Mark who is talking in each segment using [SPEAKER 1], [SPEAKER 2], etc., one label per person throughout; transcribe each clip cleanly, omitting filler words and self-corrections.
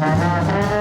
[SPEAKER 1] Thank you.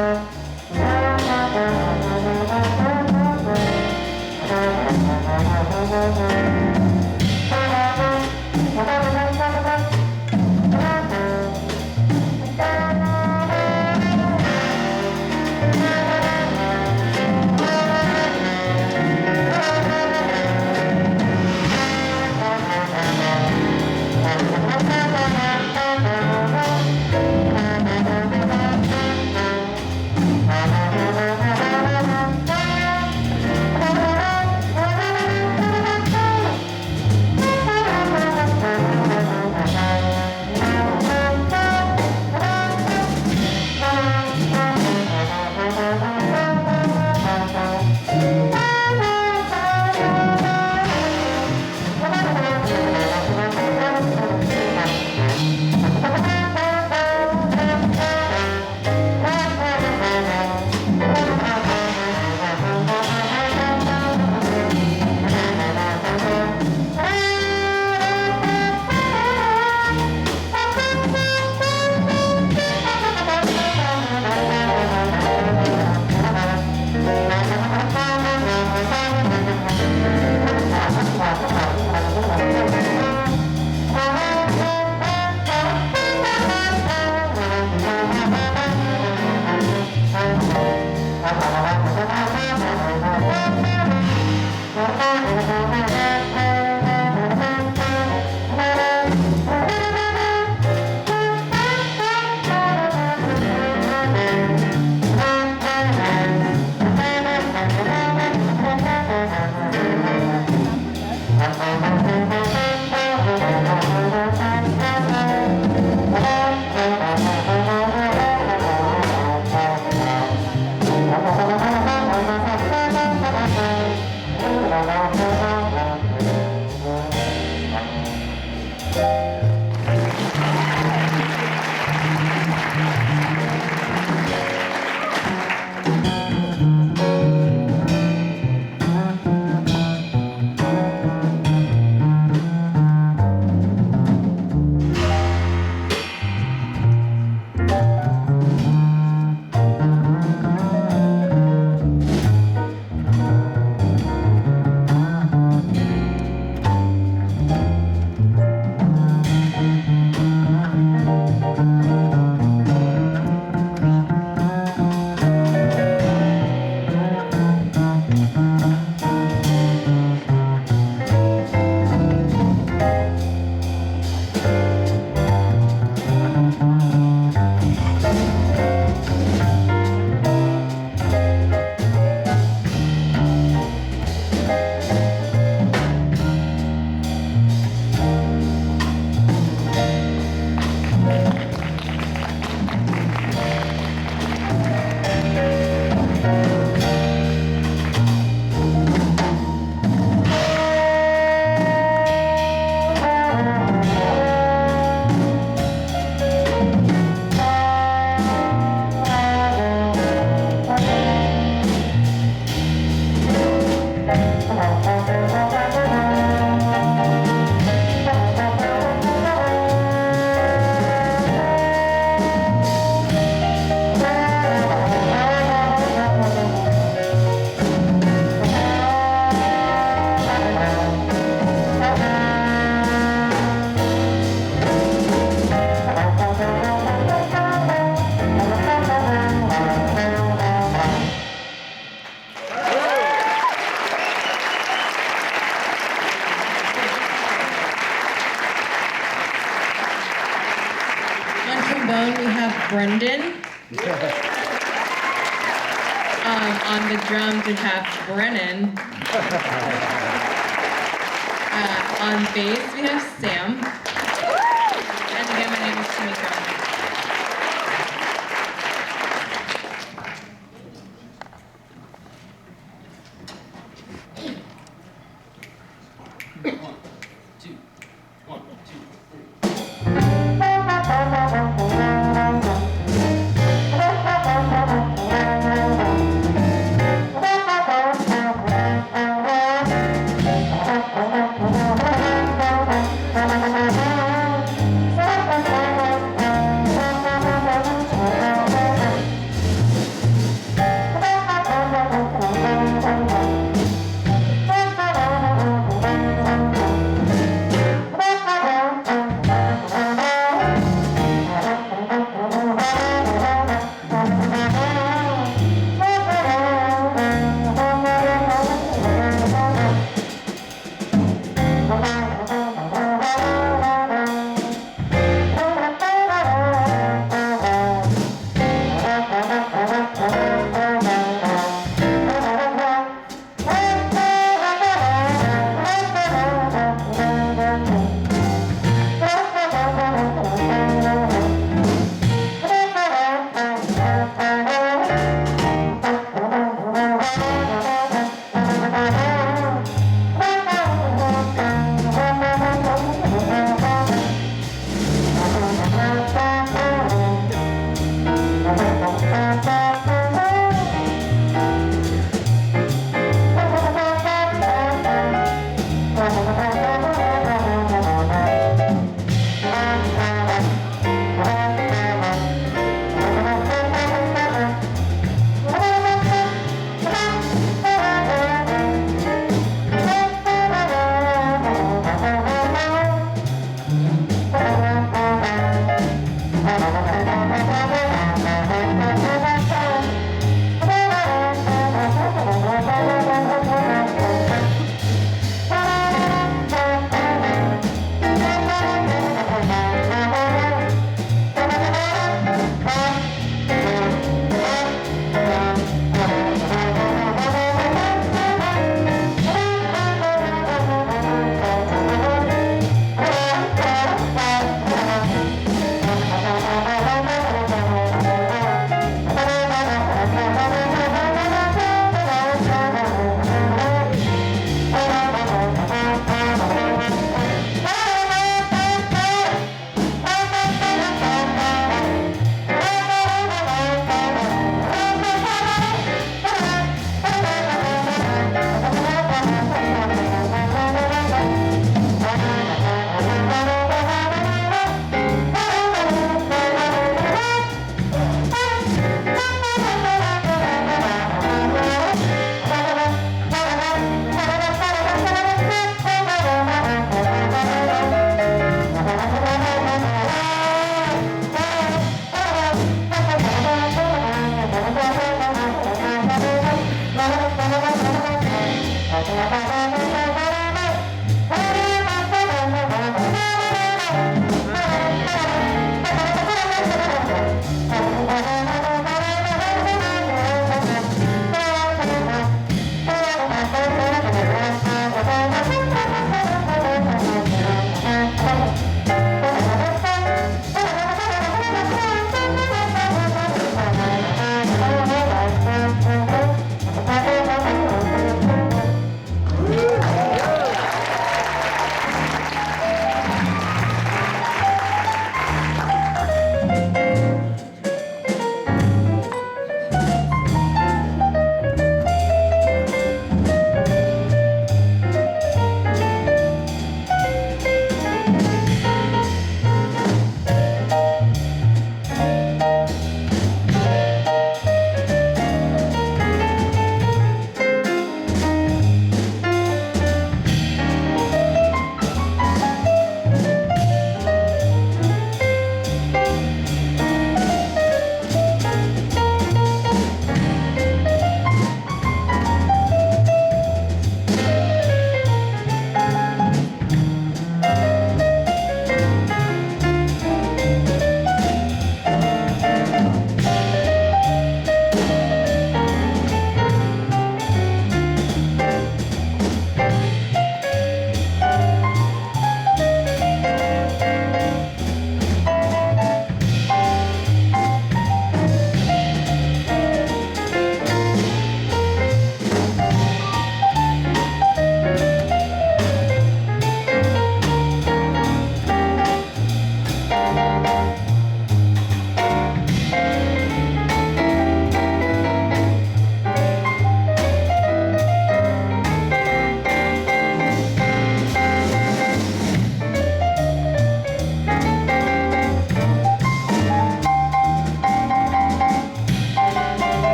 [SPEAKER 1] trombone, we have Brendan. On the drums, we have Brennan. On bass, we have Sam. And again, my name is Tamika.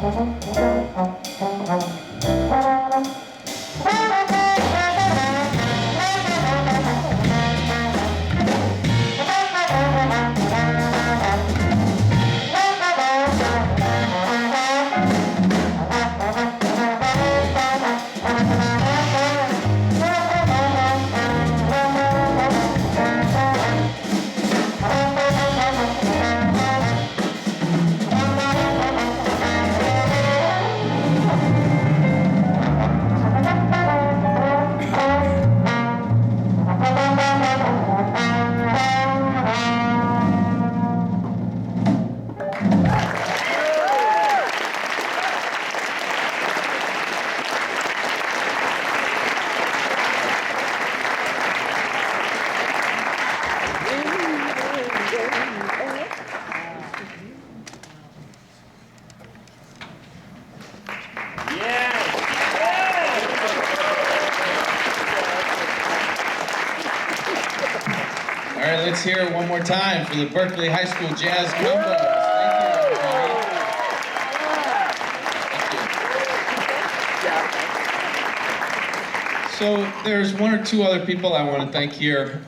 [SPEAKER 2] All right, let's hear it one more time for the Berkeley High School Jazz Combos. Thank you, everybody. So there's one or two other people I want to thank here.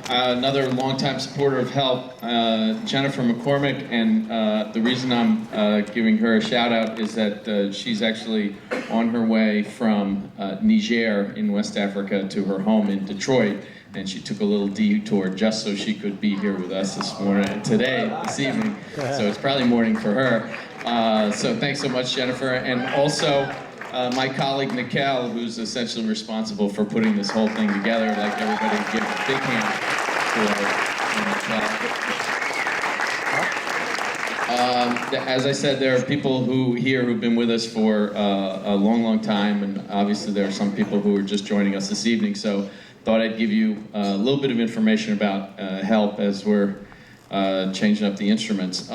[SPEAKER 2] Another longtime supporter of HELP, Jennifer McCormick, and the reason I'm giving her a shout out is that she's actually on her way from Niger in West Africa to her home in Detroit, and she took a little detour just so she could be here with us this evening. So it's probably morning for her. So thanks so much, Jennifer, and also my colleague Nikhil, who's essentially responsible for putting this whole thing together. I'd like everybody to give a big hand for Nikhil. As I said, there are people who've been with us for a long, long time, and obviously there are some people who are just joining us this evening. So thought I'd give you a little bit of information about HELP as we're changing up the instruments.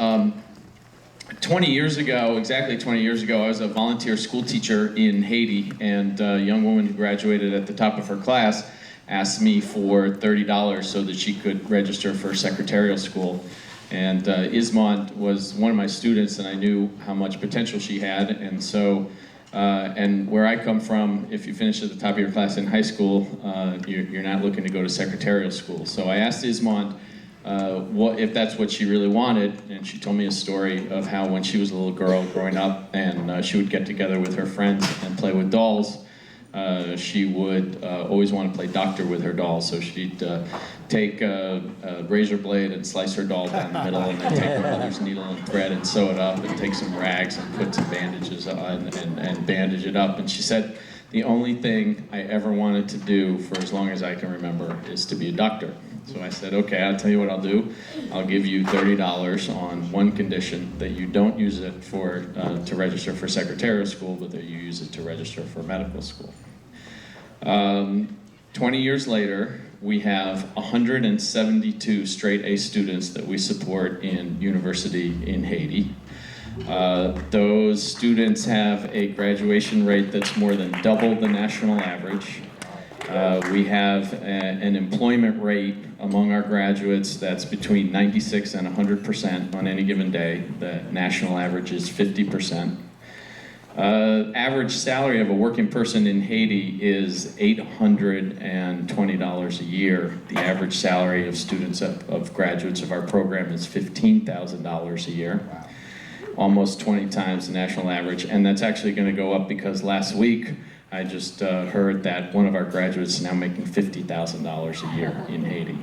[SPEAKER 2] 20 years ago, exactly 20 years ago, I was a volunteer school teacher in Haiti, and a young woman who graduated at the top of her class asked me for $30 so that she could register for secretarial school. And Ismond was one of my students, and I knew how much potential she had, and so and where I come from, if you finish at the top of your class in high school, you're not looking to go to secretarial school. So I asked Ismond if that's what she really wanted, and she told me a story of how when she was a little girl growing up and she would get together with her friends and play with dolls, she would always want to play doctor with her dolls. So she'd take a razor blade and slice her doll down the middle, and then take her mother's needle and thread and sew it up, and take some rags and put some bandages on and bandage it up. And she said, the only thing I ever wanted to do for as long as I can remember is to be a doctor. So I said, okay, I'll tell you what I'll do. I'll give you $30 on one condition, that you don't use it to register for secretarial school, but that you use it to register for medical school. 20 years later, we have 172 straight A students that we support in university in Haiti. Those students have a graduation rate that's more than double the national average. We have an employment rate among our graduates that's between 96 and 100% on any given day. The national average is 50%. Average salary of a working person in Haiti is $820 a year. The average salary of students, of graduates of our program, is $15,000 a year. Almost 20 times the national average, and that's actually going to go up because last week I just heard that one of our graduates is now making $50,000 a year in Haiti.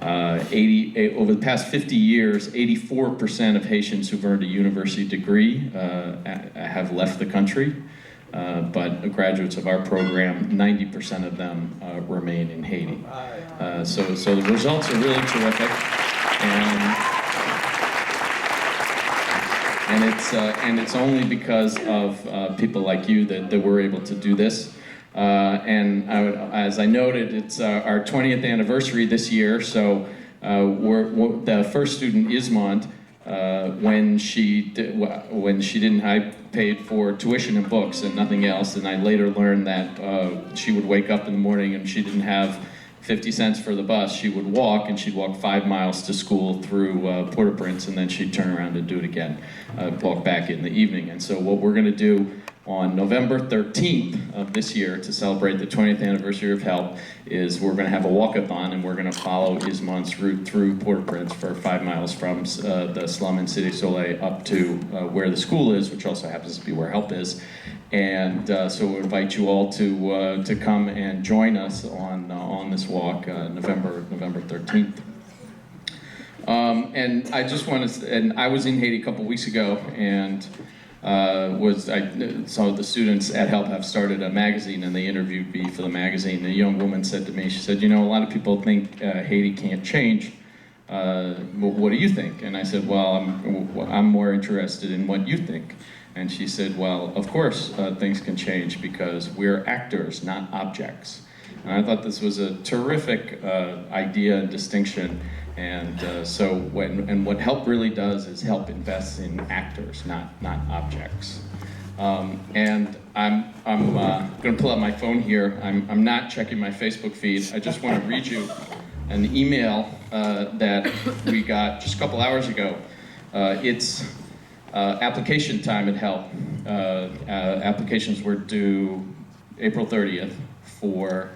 [SPEAKER 2] Over the past 50 years, 84% of Haitians who've earned a university degree have left the country, but graduates of our program, 90% of them remain in Haiti. So the results are really terrific, and it's only because of people like you that we're able to do this. And as I noted, it's our 20th anniversary this year, so the first student, Ismond, when she didn't, I paid for tuition and books and nothing else, and I later learned that she would wake up in the morning and she didn't have 50 cents for the bus, she would walk, and she'd walk 5 miles to school through Port-au-Prince, and then she'd turn around and do it again, walk back in the evening. And so what we're gonna do on November 13th of this year to celebrate the 20th anniversary of HELP is we're going to have a walkathon, and we're going to follow Ismont's route through Port-au-Prince for 5 miles from the slum in Cité Soleil up to where the school is, which also happens to be where HELP is. And so we invite you all to come and join us on this walk, November 13th. And I just want to, and I was in Haiti a couple weeks ago, and I saw the students at HELP have started a magazine, and they interviewed me for the magazine. And a young woman said to me, she said, you know, a lot of people think Haiti can't change. What do you think? And I said, well, I'm more interested in what you think. And she said, well, of course things can change because we're actors, not objects. And I thought this was a terrific idea and distinction. And so what HELP really does is HELP invests in actors, not objects. And I'm going to pull out my phone here. I'm not checking my Facebook feed. I just want to read you an email that we got just a couple hours ago. It's application time at HELP. Applications were due April 30th for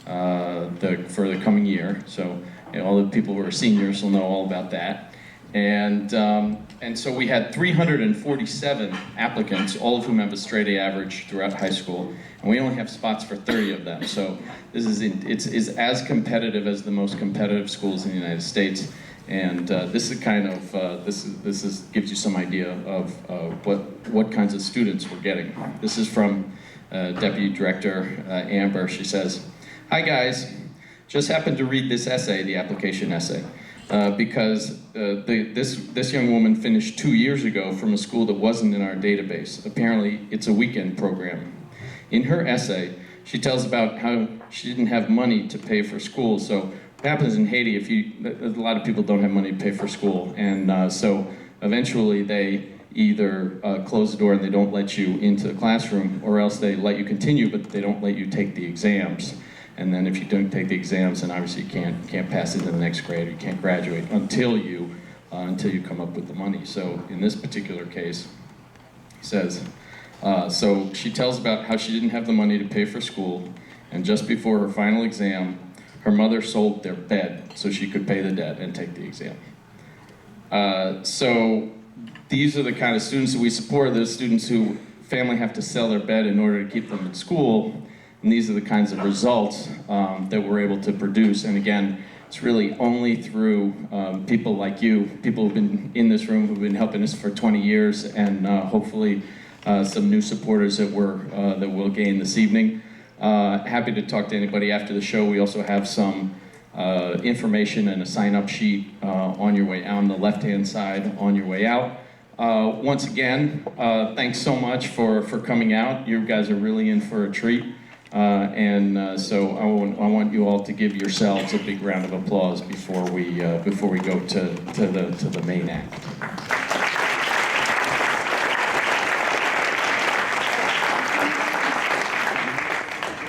[SPEAKER 2] the coming year. So all the people who are seniors will know all about that. And so we had 347 applicants, all of whom have a straight A average throughout high school, and we only have spots for 30 of them. So this is as competitive as the most competitive schools in the United States. And this is kind of gives you some idea of what kinds of students we're getting. This is from Deputy Director Amber. She says, "Hi guys. Just happened to read this essay, the application essay, because this young woman finished 2 years ago from a school that wasn't in our database. Apparently, it's a weekend program. In her essay, she tells about how she didn't have money to pay for school. So what happens in Haiti, a lot of people don't have money to pay for school, and so eventually they either close the door and they don't let you into the classroom, or else they let you continue, but they don't let you take the exams. And then if you don't take the exams, then obviously you can't pass into the next grade, or you can't graduate until you come up with the money. So in this particular case, he says, so she tells about how she didn't have the money to pay for school, and just before her final exam, her mother sold their bed so she could pay the debt and take the exam. So these are the kind of students that we support, those students who family have to sell their bed in order to keep them in school. And these are the kinds of results that we're able to produce. And again, it's really only through people like you, people who've been in this room, who've been helping us for 20 years, and hopefully some new supporters that we'll gain this evening. Happy to talk to anybody after the show. We also have some information and a sign-up sheet on your way out, on the left-hand side on your way out. Once again, thanks so much for coming out. You guys are really in for a treat. So I want you all to give yourselves a big round of applause before we go to the main act.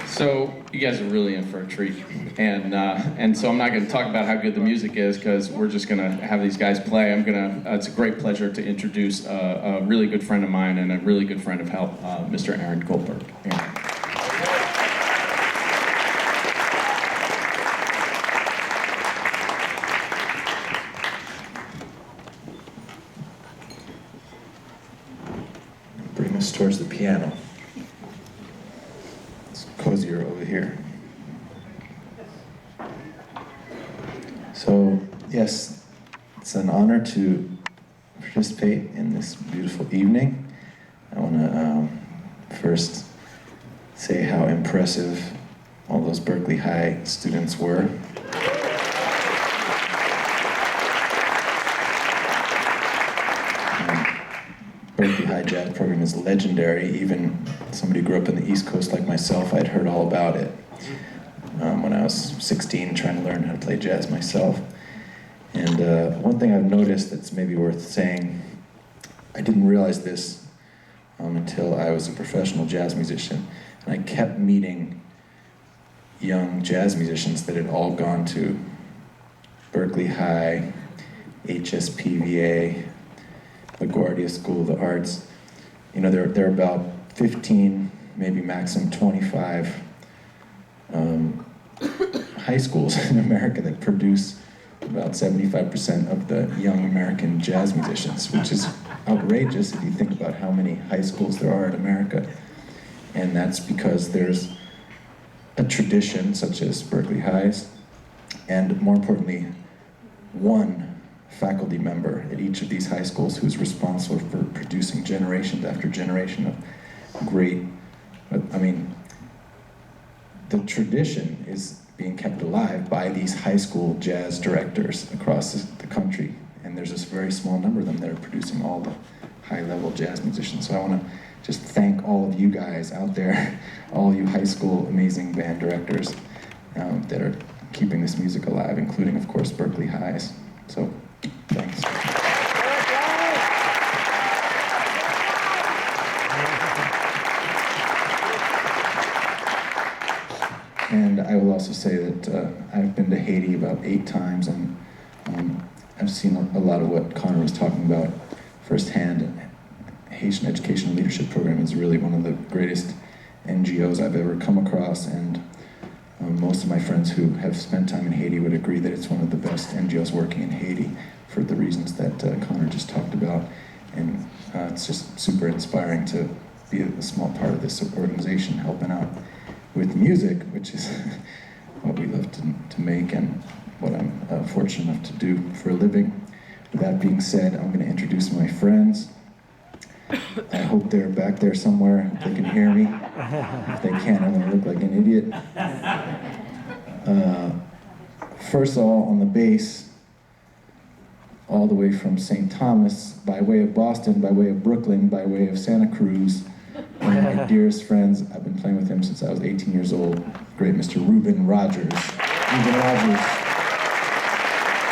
[SPEAKER 2] So you guys are really in for a treat, and so I'm not going to talk about how good the music is, because we're just going to have these guys play. It's a great pleasure to introduce a really good friend of mine and a really good friend of HELP, Mr. Aaron Goldberg. Aaron.
[SPEAKER 3] Bring us towards the piano. It's cozier over here. So, yes, it's an honor to participate in this beautiful evening. I want to first say how impressive all those Berkeley High students were. Berkeley High Jazz program is legendary. Even somebody who grew up in the East Coast like myself, I'd heard all about it when I was 16, trying to learn how to play jazz myself. And one thing I've noticed that's maybe worth saying, I didn't realize this until I was a professional jazz musician, and I kept meeting young jazz musicians that had all gone to Berkeley High, HSPVA, LaGuardia School of the Arts. You know, there are about 15, maybe maximum 25 high schools in America that produce about 75% of the young American jazz musicians, which is outrageous if you think about how many high schools there are in America. And that's because there's a tradition, such as Berkeley High's, and more importantly, one faculty member at each of these high schools who's responsible for producing generation after generation of great, I mean, the tradition is being kept alive by these high school jazz directors across the country. And there's this very small number of them that are producing all the high-level jazz musicians. So I want to just thank all of you guys out there, all you high school amazing band directors that are keeping this music alive, including, of course, Berkeley High's. So, thanks. And I will also say that I've been to Haiti about 8 times, and I've seen a lot of what Connor was talking about firsthand. Haitian Educational Leadership Program is really one of the greatest NGOs I've ever come across, and most of my friends who have spent time in Haiti would agree that it's one of the best NGOs working in Haiti for the reasons that Connor just talked about. And it's just super inspiring to be a small part of this organization helping out with music, which is what we love to make and what I'm fortunate enough to do for a living. With that being said, I'm going to introduce my friends. I hope they're back there somewhere, if they can hear me. If they can't, I'm going to look like an idiot. First of all, on the bass, all the way from St. Thomas, by way of Boston, by way of Brooklyn, by way of Santa Cruz, one of my dearest friends. I've been playing with him since I was 18 years old. Great Mr. Reuben Rogers. Reuben Rogers.